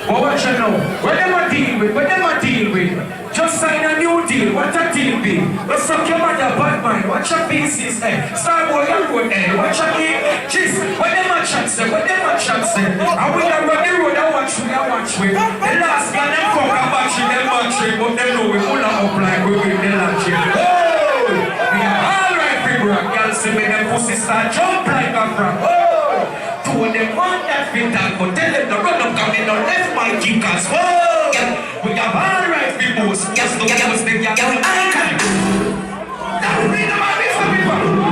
But what you know? What them a deal with? What them a deal with? Just sign a new deal. What a deal be? Let's suck your mother bad mind. Watch your pieces, Starboy, your road, Watch your game. Jeez, what them a chat say? What them a chat say? And we can run the road and watch we. The last guy them fuck a battery, them battery. But them know we pull up like we with the launch. Oh! We are alright, people. Y'all see me, them pussy start jump like a frog. Oh! Two of them want that fit that, but tell them to run up and they don't left my kickers. Oh! We have alright people. Yes, no, yes, they have icon. Now we need the money for people.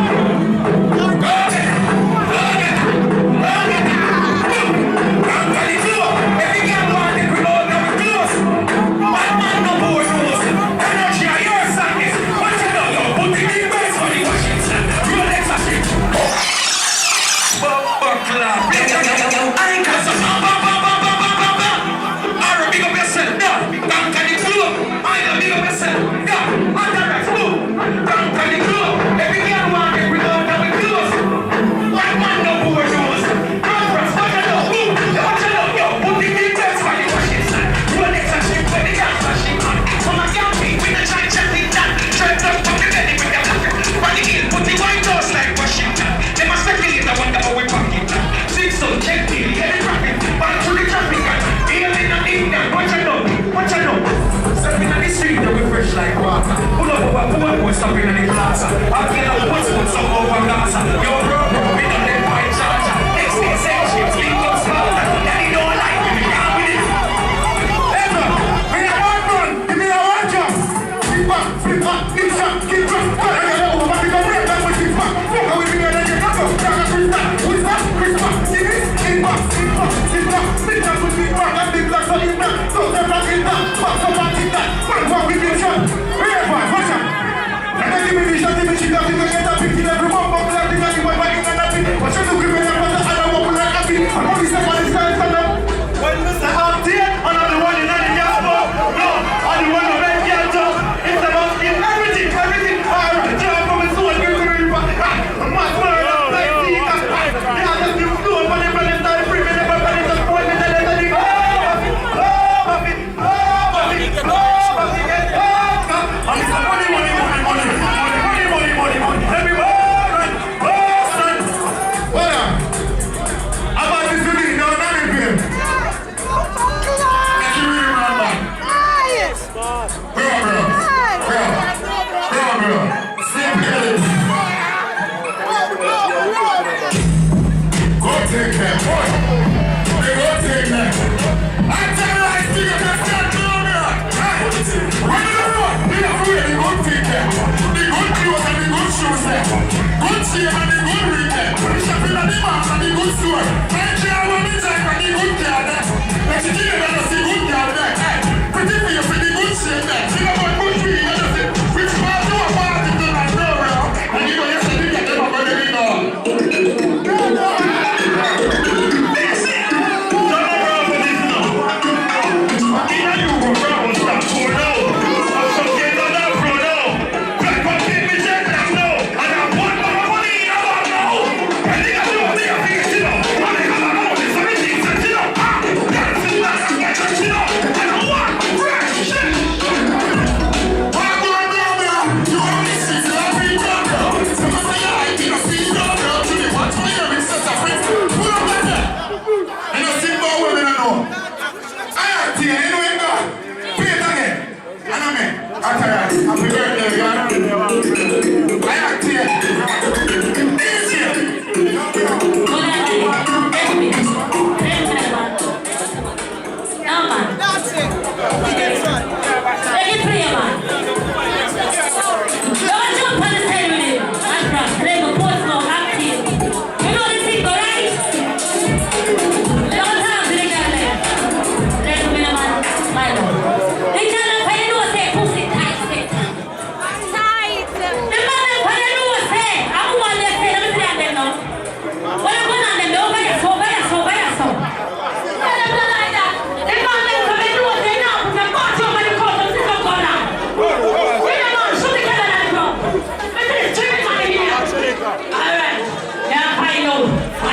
Like water. Pull up what's up in the plaza. I can't know what's up over Gaza. Yo, bro, we don't let my charger. Next day, same shit, link up slaughter. And he don't like me, we can't win it. Hey, bro, we have one run. Give me a one jump. Keep back, keep shot, keep drop. I got it over, but we don't break that much keep back. Fuck how we bring it again. That's up, Jaga, Christmas, see this? Keep back. Big time to keep back, and big black, so keep back. So they're back in that, back so back in that. What we do, shot. Watch out. And then give me the shot, give me the shot, give me the shot, give me the shot, give me the shot, give me the shot, give me the shot, give me the shot, give me the shot, when Mr. Haltier, and I'm the one in the gas box. No, I'm the one who makes gas up. It's about everything. Alright, John, come and so and give me the river. I'm not going to play the yeah, that's the floor, but if I start free, never find it, just point me the letter, they go.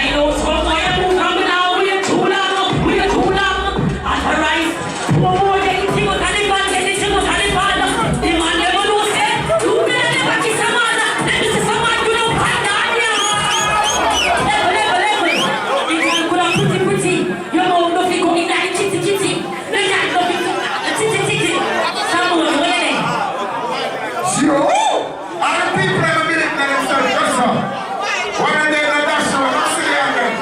I know some boy who coming out with a too long, with a too long. Authorize, more than anything was an advantage, anything was an advantage. The man never knows that. You never kiss a man. Let me see some man do no bad on ya. Level. You can put on pretty. You know nothing going like kitty. No can nothing titty. Someone winning. Sure. Other people have a minute that is so custom. One of them are that show, that's the other.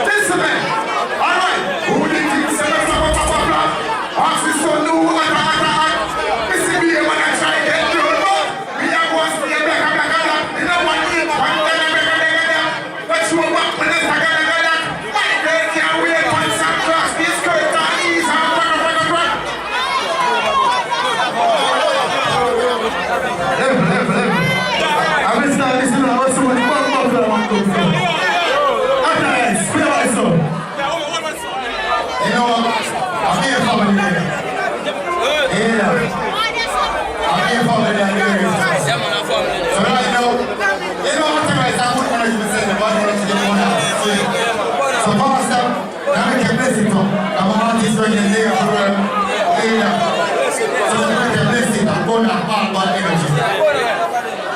Listen, man. All right. Who did you say that's blah? Ask this so new, Missy B, when I try to get through, we have one stay back. You know what? But you are back when it's a they can't wait on some drugs. This skirt on ease and run. Level. I will start listening to what's so much fun about that one. Otherwise, play what so. You know what? I'm here for me there. Yeah. I'm here for me there. So right now, you know what otherwise I'm putting on you say the body to get one out. So pastor, now we can bless it up. I'm on this way in there for yeah. So we can bless it and go down bad energy.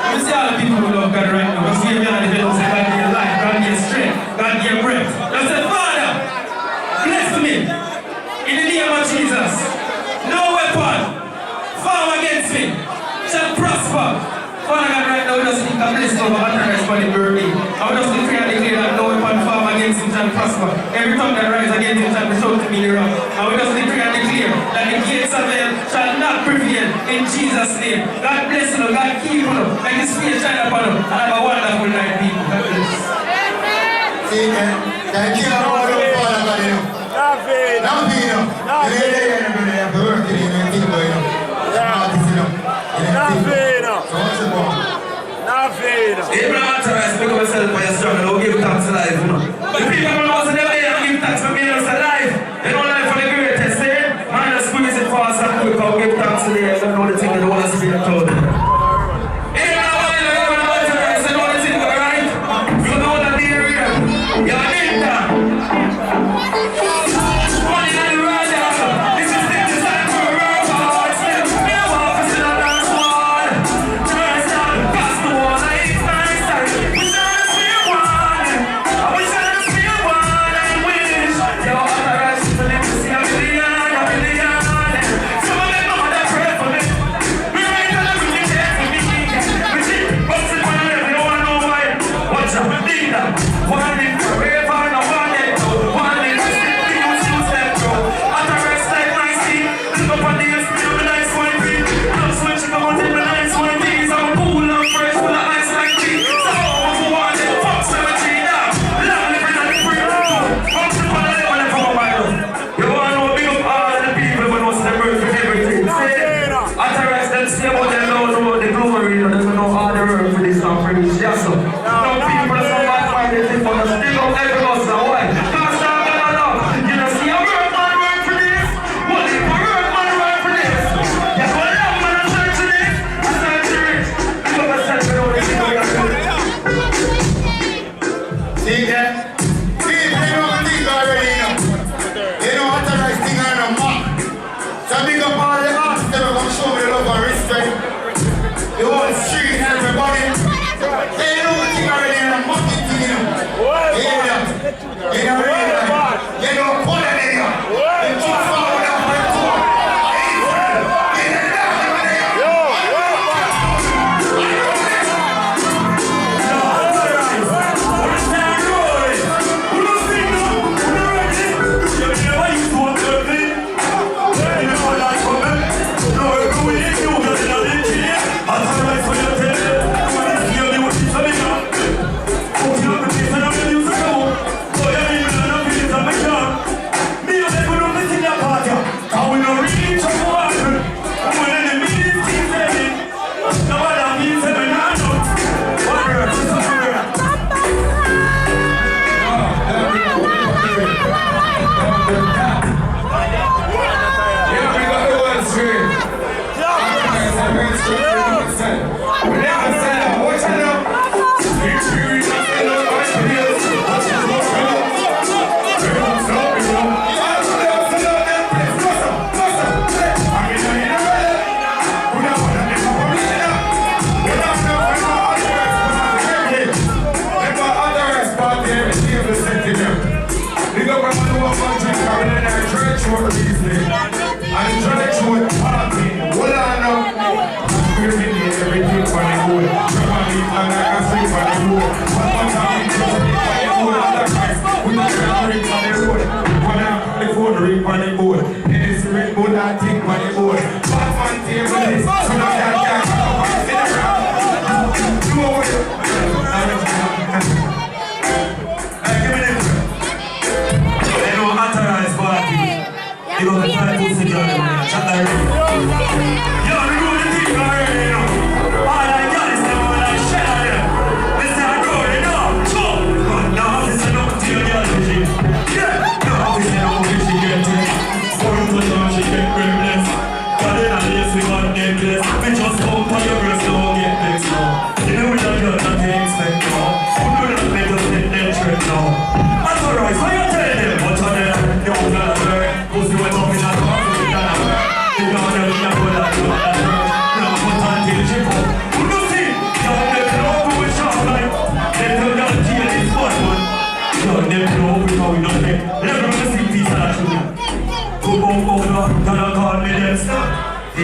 You see all the people who love God right now. You see me on the video say God give you life, God give you strength, God give you breath. You say, Father, bless me in the name of Jesus. No weapon formed against me shall prosper. Father God, right now we just think a blessing over utterance for the burden. I will just decree and declare that no weapon formed against him shall prosper. Every tongue that rises against him shall be shown to be the wrong. I will just decree and declare that the gates of hell shall not prevail in Jesus' name. God bless you, God keep you, make his face shine upon you, and have a wonderful night, people. God bless. See, thank you, Lord, for all of you. Nothing. Abraham Torres, pick up yourself for your struggle. Don't give thanks to life, you know. The people who know never there give thanks for being alive. They don't life for the greatest, eh? Man, just squeeze it fast and quick. I'll give thanks to them. They know the thing that the Holy Spirit told them. Abraham Torres, they know the thing, alright? You know that they're real. You're a ninja. Money on the road, this is the design for a robot. Never office in a dance wall. Turns down, past the wall.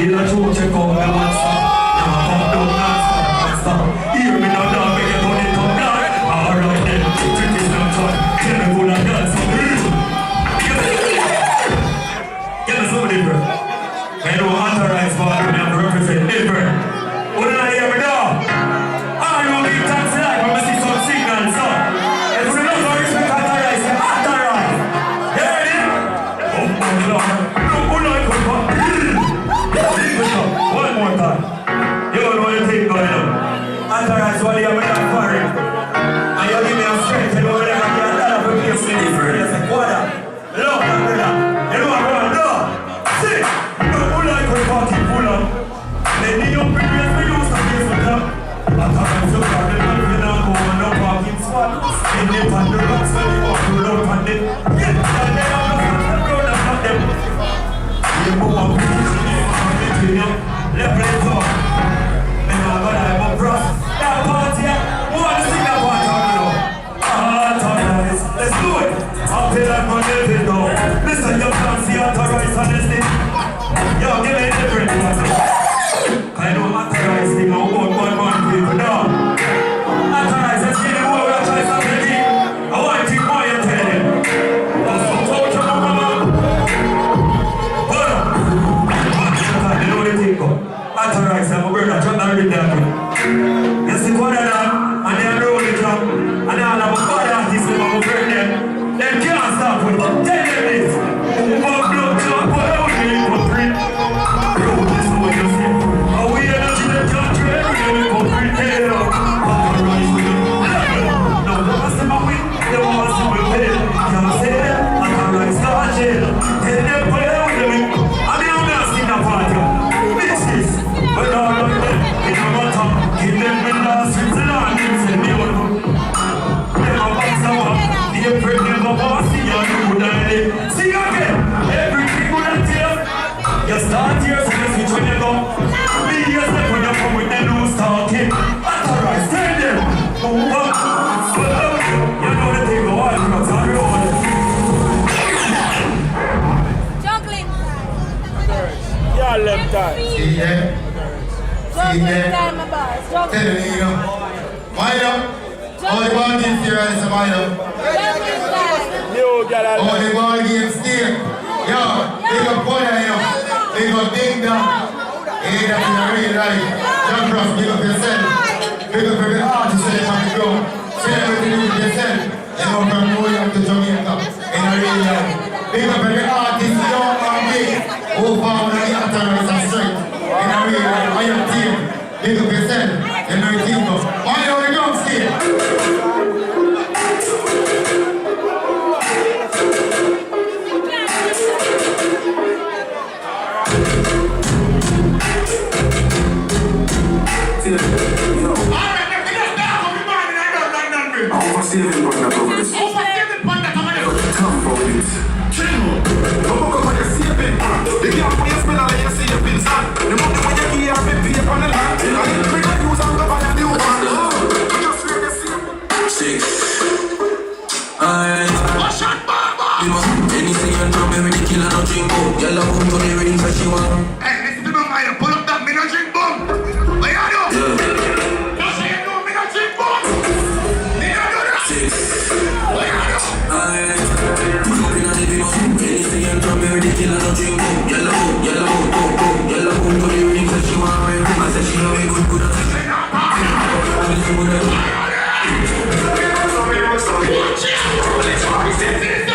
feel a true check out me one stop. Now come down non-stop. Hear me now, dog, make you turn it up blind. Alright then, traditional time. Tell me who that dance for me. Get me some different. I know authorized for me to represent different. What did I hear me now? I will be taxed like when I see some signals, so. If we don't know respect authorized, then authorized. Hear it? Oh my Lord. No, I could come. One more time. You don't know what you think going on. Authorized what you have done for it. And you give me a strength, you know what I can do for me. It's a quarter. Look, brother. You know what I'm doing? See? No, I could party full on. They need your previous videos to give for them. Authorized your car, they don't feel no go on no parking spot. They live on the rocks when you walk through the pandit. Yeah, and they are the road and not them. You move on, level it up. And I'm gonna have a brush. That party, who wants to sing that part on you? Authorized, let's do it. I'll pay that money if it go. Listen, you can't see authorized honesty. Yo, give me a different one. I know authorized thing, I'll go one people now. Authorized, let's get the whole authorized already. I want to think more you tell them. That's some touch on the mama. Hold on. You know what you think of? Authorized, I'm a brother, I'm not reading that. You see what I done, and they roll the drum, and they all have a bad artist in my friend them. Them can't stop with it. Tell them this. One blood clot, whatever you need for free. Bro, this is what you see. And we energy them can't trade every day we for free. Hey, authorized with them. No, they want to see my win, they want to see my pay. Can't say them, authorized not jail. Tell them whatever you need. I mean, I'm not sing that party. Bitches, but all of them, it don't matter. Give them the last streets and all them send me on them. Never box them up. The afraid never boss see you do that. See again, everything good at you. You start here, so you switch when you go. Be yourself when you come with the loose talking. Authorized, tell them. Move up. You know the thing go on, because I'm real. Juggling Yeah, left time. See there? See there? time, my boss. Tell me, you know. Mind up. All the ball games here is a mind up. Juggling time. You got a All the ball games here. Yo, big up Boya, you know. Big up Ding Dong. Hey, that's in a real life. Jump Ross, big up yourself. Big up every artist that on the ground. Share everything with yourself. You know, from New York to Jamaica. In a real life. Big up every artist, young and big. Who found the authorized and strength. In a real life. I am team. Big up yourself. You know your team go. Why you on the ground still? Overseeing Panda over this. Overseeing Panda over this. Come for this. Chino. Don't go for your saving. The girl for your spell and your saving, son. The money when you hear me pay up on the land. I need to bring a news and go buy a new one. Just hear the same. 6. Anything you know, baby, the killer no drink boom. Girl, I come to the ring, so she want. Hey, listen to me, man. Pull up that, me no drink boom. What you do? Just say you know me no drink boom. Me no do that. 6. What you do? Pull up in a living room. Anything you know, baby, the killer no drink boom. Girl, I come, girl, I come, boom, boom. Girl, I come to the ring, so she want. I said she know me good, good. I said she know me good. Watch it. Let's party.